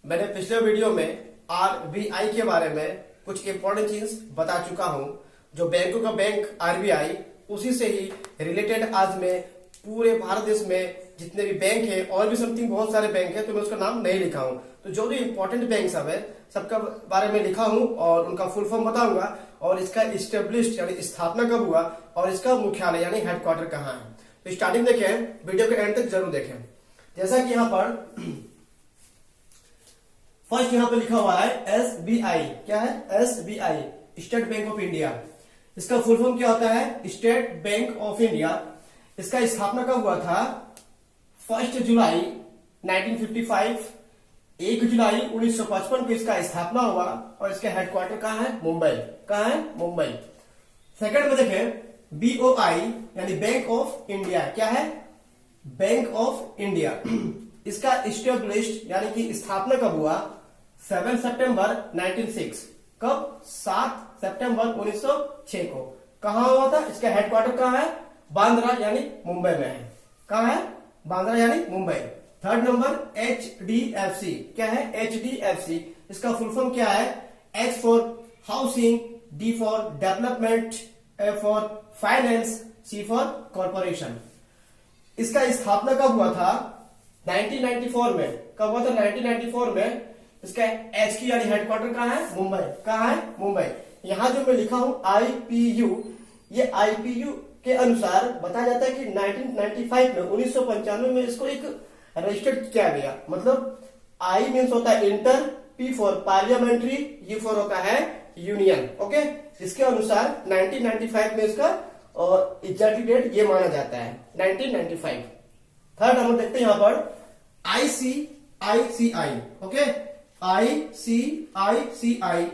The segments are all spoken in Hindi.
मैंने पिछले वीडियो में आरबीआई के बारे में कुछ इंपॉर्टेंट चीज बता चुका हूं। जो बैंकों का बैंक आरबीआई, उसी से ही रिलेटेड आज मैं पूरे भारत देश में जितने भी बैंक है और भी समथिंग बहुत सारे बैंक है, तो मैं उसका नाम नहीं लिखा हूं। तो जो भी इंपॉर्टेंट बैंक सब है सबका बारे में लिखा हूं और उनका फुल फॉर्म बताऊंगा और इसका इस्टेब्लिश्ड यानी स्थापना कब हुआ और इसका मुख्यालय यानी हेडक्वार्टर कहाँ है। तो स्टार्टिंग देखें, वीडियो के एंड तक जरूर देखें। जैसा कि यहाँ पर फर्स्ट यहाँ पे लिखा हुआ है एसबीआई। क्या है? SBI, state bank of India. इसका फुल फॉर्म क्या होता है? State bank of India. इसका स्थापना कब हुआ था? 1 जुलाई 1955। 1 जुलाई 1955 को इसका स्थापना हुआ और इसका हेडक्वार्टर कहाँ है? मुंबई। कहाँ है? मुंबई। सेकंड में देखें, बीओआई यानी बैंक ऑफ इंडिया। क्या है? Bank of India. इसका इस्टेब्लिश्ड यानी कि स्थापना कब हुआ? 7 सितंबर 1906। कब? 7 सितंबर 1906 को। कहां हुआ था? इसका हेडक्वार्टर कहां है? बांद्रा यानी मुंबई में है। कहां है? बांद्रा यानी मुंबई। Third number HDFC. क्या है? एचडीएफसी। इसका फुल फॉर्म क्या है? H for housing, D for development, A for finance, C for corporation. इसका स्थापना कब हुआ था? 1994 में। कब हुआ था? 1994 में। इसका एचक्यू यानी हेडक्वार्टर कहाँ है? मुंबई। कहाँ है? मुंबई। यहां जो मैं लिखा हूं आईपीयू, ये आईपीयू के अनुसार बताया जाता है कि 1995 में 1995 में इसको एक रजिस्टर्ड किया गया। मतलब आई मीन्स होता है inter, P for parliamentary, you for होता है यूनियन। ओके, इसके अनुसार 1995 में इसका और एग्जैक्ट डेट ये माना जाता है 1995। थर्ड नंबर देखते हैं यहां पर आईसीआईसीआई। Okay, ICICI.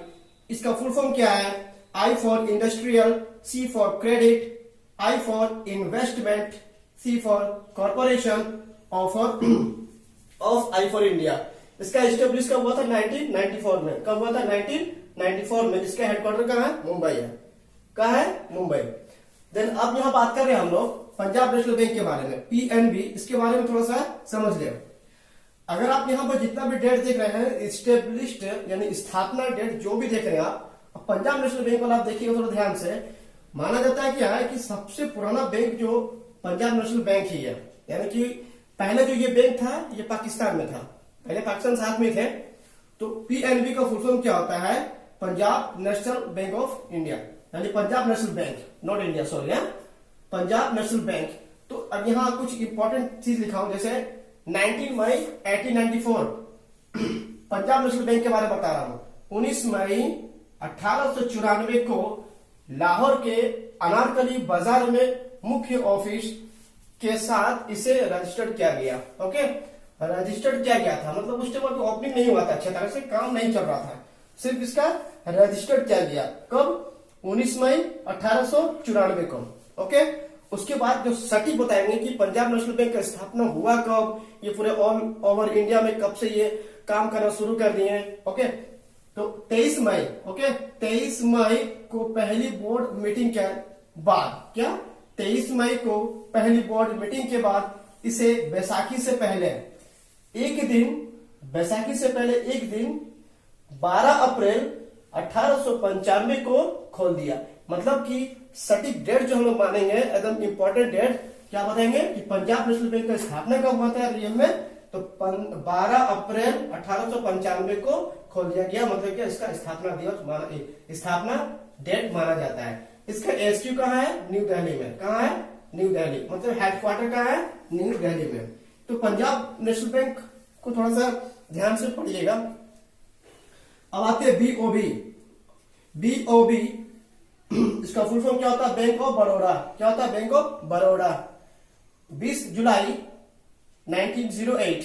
इसका फुल फॉर्म क्या है? I for industrial, C for credit, I for investment, C for corporation, of I for India. इसका एस्टेब्लिश कब हुआ था? 1994 में। कब हुआ था? 1994 में। इसका हेडक्वार्टर कहाँ है? मुंबई है। कहाँ है? मुंबई। देन अब यहां बात कर रहे हैं हम लोग पंजाब नेशनल बैंक के बारे में, पीएनबी। इसके बारे में थोड़ा सा समझ ले। अगर आप यहां पर जितना भी डेट देख रहे हैं, इस्टेब्लिश्ड यानी स्थापना डेट जो भी देख रहे हैं आप, पंजाब नेशनल बैंक वाला आप देखिएगा थोड़ा ध्यान से। माना जाता है क्या है कि सबसे पुराना बैंक जो पंजाब नेशनल बैंक ही है। यानी कि पहले जो ये बैंक था ये पाकिस्तान में था, पहले पाकिस्तान साथ में थे। तो पीएनबी का फुल फॉर्म क्या होता है? Punjab national bank of India, यानी Punjab national bank, not India, sorry, Punjab national bank. तो अब यहां कुछ इंपॉर्टेंट चीज लिखा हूं, जैसे 19 मई 1894 पंजाब नेशनल बैंक के बारे में बता रहा हूं। 19 मई 1894 को लाहौर के अनारकली बाजार में मुख्य ऑफिस के साथ इसे रजिस्टर्ड किया गया। ओके, रजिस्टर्ड किया गया था, मतलब उस टाइम ओपनिंग नहीं हुआ था, अच्छे तरह से काम नहीं चल रहा था, सिर्फ इसका रजिस्टर्ड किया गया। कब? 19 मई 1894 को। ओके, उसके बाद जो सटीक बताएंगे कि पंजाब नेशनल बैंक का स्थापना हुआ कब, ये पूरे ऑल ओवर इंडिया में कब से ये काम करना शुरू कर दिए। ओके, तो 23 मई, ओके, 23 मई को पहली बोर्ड मीटिंग के बाद, क्या 23 मई को पहली बोर्ड मीटिंग के बाद इसे बैसाखी से पहले एक दिन, बैसाखी से पहले एक दिन 12 अप्रैल 1895 को खोल दिया। मतलब कि सटीक डेट जो हम लोग मानेंगे, एकदम इंपॉर्टेंट डेट क्या बताएंगे कि पंजाब नेशनल बैंक का स्थापना कब हुआ था रियल में? तो 12 अप्रैल 1895 को खोल दिया गया। मतलब कि इसका स्थापना दिवस, स्थापना डेट माना जाता है। इसका एचक्यू कहाँ है? न्यू दिल्ली में। कहाँ है? न्यू दिल्ली। मतलब हेडक्वार्टर कहाँ है? न्यू दिल्ली में। तो पंजाब नेशनल बैंक को थोड़ा सा ध्यान से पढ़िएगा। अब आते हैं बीओबी। बीओबी इसका फुल फॉर्म क्या होता है? Bank of Baroda. क्या होता है? Bank of Baroda. 20 जुलाई 1908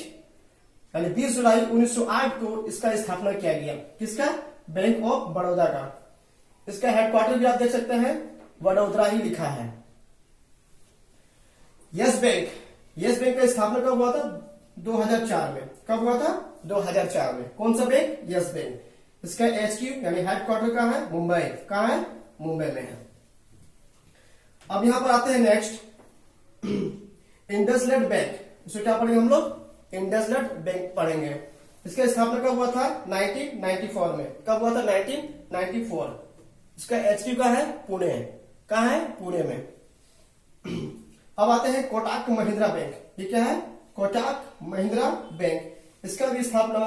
यानी 20 जुलाई 1908 को इसका स्थापना किया गया। किसका? बैंक ऑफ बड़ौदा का। इसका हेडक्वार्टर भी आप देख सकते हैं, वडोदरा ही लिखा है। Yes bank. यस बैंक का स्थापना कब हुआ था? 2004 में। कब हुआ था? 2004 में। कौन सा बैंक? Yes bank. इसका एचक्यू यानी हेडक्वार्टर कहाँ है? मुंबई। कहाँ है? मुंबई में है। अब यहां पर आते हैं नेक्स्ट, इंडसलैंड बैंक। इसको क्या पढ़ेंगे हम लोग? इंडसलैंड बैंक पढ़ेंगे। इसका स्थापना कब हुआ था? 1994 में। कब हुआ था? 1994। इसका HQ का है पुणे। कहाँ है? पुणे में। अब आते हैं कोटक महिंद्रा बैंक। ये क्या है? कोटक महिंद्रा बैंक। इसका भी स्थापना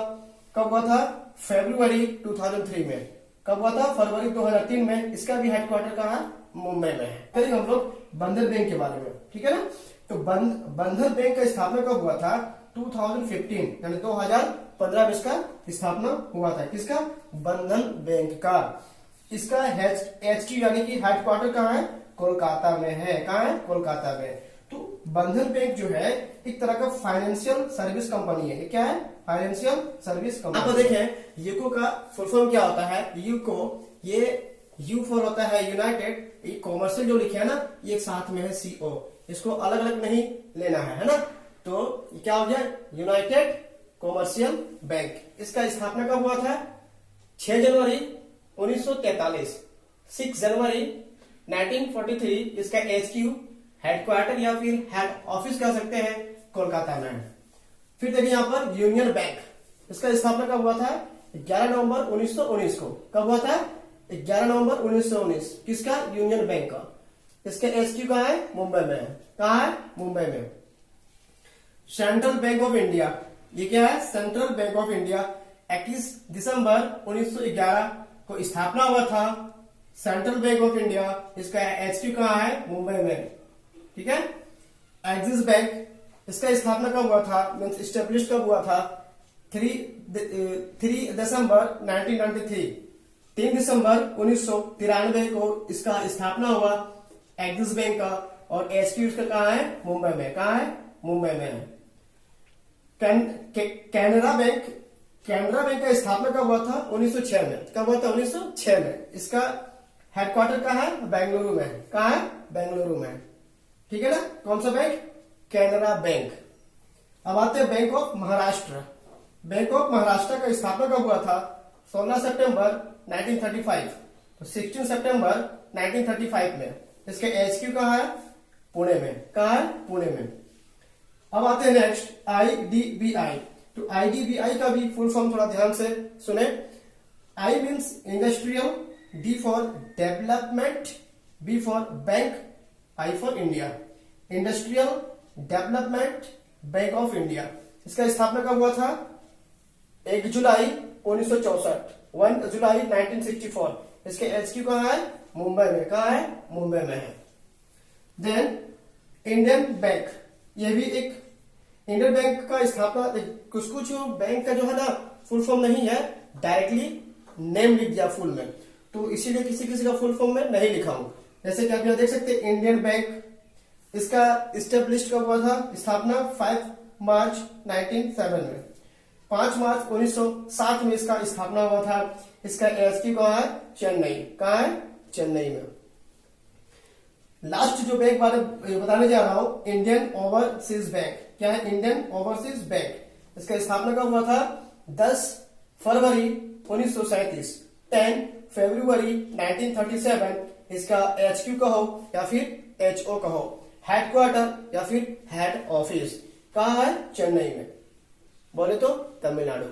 कब हुआ था? फरवरी 2003 में। कब हुआ था? फरवरी 2003 में। इसका भी हेडक्वार्टर कहाँ है? मुंबई में है। करेंगे हम लोग बंधन बैंक के बारे में, ठीक है ना। तो बंधन बैंक का स्थापना कब हुआ था? 2015 यानी 2015 में इसका स्थापना हुआ था। किसका? बंधन बैंक का। इसका HQ यानी कि हेडक्वार्टर कहाँ है? कोलकाता में है। कहाँ है? कोलकाता में। तो बंधन बैंक जो है एक तरह का फाइनेंशियल सर्विस कंपनी है। ये क्या है? Financial service company. आप देखें यूको का फुल फॉर्म क्या होता है? यूको, ये यू फॉर होता है यूनाइटेड, ये कॉमर्शियल जो लिखे है ना, ये साथ में है CO, इसको अलग अलग नहीं लेना है ना। तो क्या हो गया? United commercial bank. इसका स्थापना कब हुआ था? 6 जनवरी 1943। 6 जनवरी 1943 इसका HQ हेडक्वार्टर या फिर हेड ऑफिस कह सकते हैं, कोलकाता में है। फिर देखिए यहाँ पर यूनियन बैंक। इसका स्थापना कब हुआ था? 11 नवंबर 1919 को। कब हुआ था? 11 नवंबर 1919। किसका? यूनियन बैंक का। इसका HQ कहाँ है? मुंबई में है। कहाँ है? मुंबई में। Central bank of India. ये क्या है? सेंट्रल बैंक ऑफ इंडिया 21 दिसंबर 1911 को स्थापना हुआ था। सेंट्रल बैंक ऑफ इंडिया, इसका HQ कहाँ है? मुंबई में, ठीक है। एक्सिस बैंक, इसका स्थापना कब हुआ था? मीन्स स्टेब्लिश कब हुआ था? 3 दिसंबर 1993। 3 दिसंबर 1993 को इसका स्थापना हुआ एक्सिस बैंक का। और HQ इसका कहाँ है? मुंबई में। कहाँ है? मुंबई में है। कैनरा बैंक। कैनरा बैंक का स्थापना कब हुआ था? 1906 में। कब हुआ था? 1906 में। इसका हेडक्वार्टर कहाँ है? बेंगलुरु में। कहाँ है? बेंगलुरु में, ठीक है ना। कौन सा बैंक? कैनरा बैंक। अब आते हैं bank of Maharashtra. Bank of Maharashtra का स्थापना कब हुआ था? 16 सितंबर 1935। तो 16 सितंबर 1935 में। इसके HQ कहाँ है? पुणे में। कहाँ है? पुणे में। अब आते हैं नेक्स्ट IDBI। तो IDBI का भी फुल फॉर्म थोड़ा ध्यान से सुने। I means industrial, D for development, B for bank, I for India. Industrial development bank of India. इसका स्थापना कब हुआ था? 1 जुलाई 1964। 1 जुलाई 1964। इसके HQ कहाँ है? मुंबई में। कहाँ है? मुंबई में है। देन इंडियन बैंक, ये भी एक इंडियन बैंक का स्थापना। कुछ बैंक का जो है ना फुल फॉर्म नहीं है, डायरेक्टली नेम लिख दिया फुल में, तो इसीलिए किसी किसी का फुल फॉर्म में नहीं लिखा हूं। जैसे कि आप यहाँ देख सकते हैं इंडियन बैंक, इसका स्टेब्लिश कब हुआ था? स्थापना 5 मार्च 1907 में। 5 मार्च 1907 में इसका स्थापना हुआ था। इसका HQ कहाँ है? चेन्नई। कहाँ है? चेन्नई में। लास्ट जो बैंक बारे बताने जा रहा हूं, इंडियन ओवरसीज बैंक। क्या है? Indian overseas bank. इसका स्थापना कब हुआ था? 10 फरवरी 1937। 10 फरवरी 1937। इसका HQ कहो या फिर HO कहो, हेडक्वार्टर या फिर हेड ऑफिस कहाँ है? चेन्नई में। बोले तो तमिलनाडु।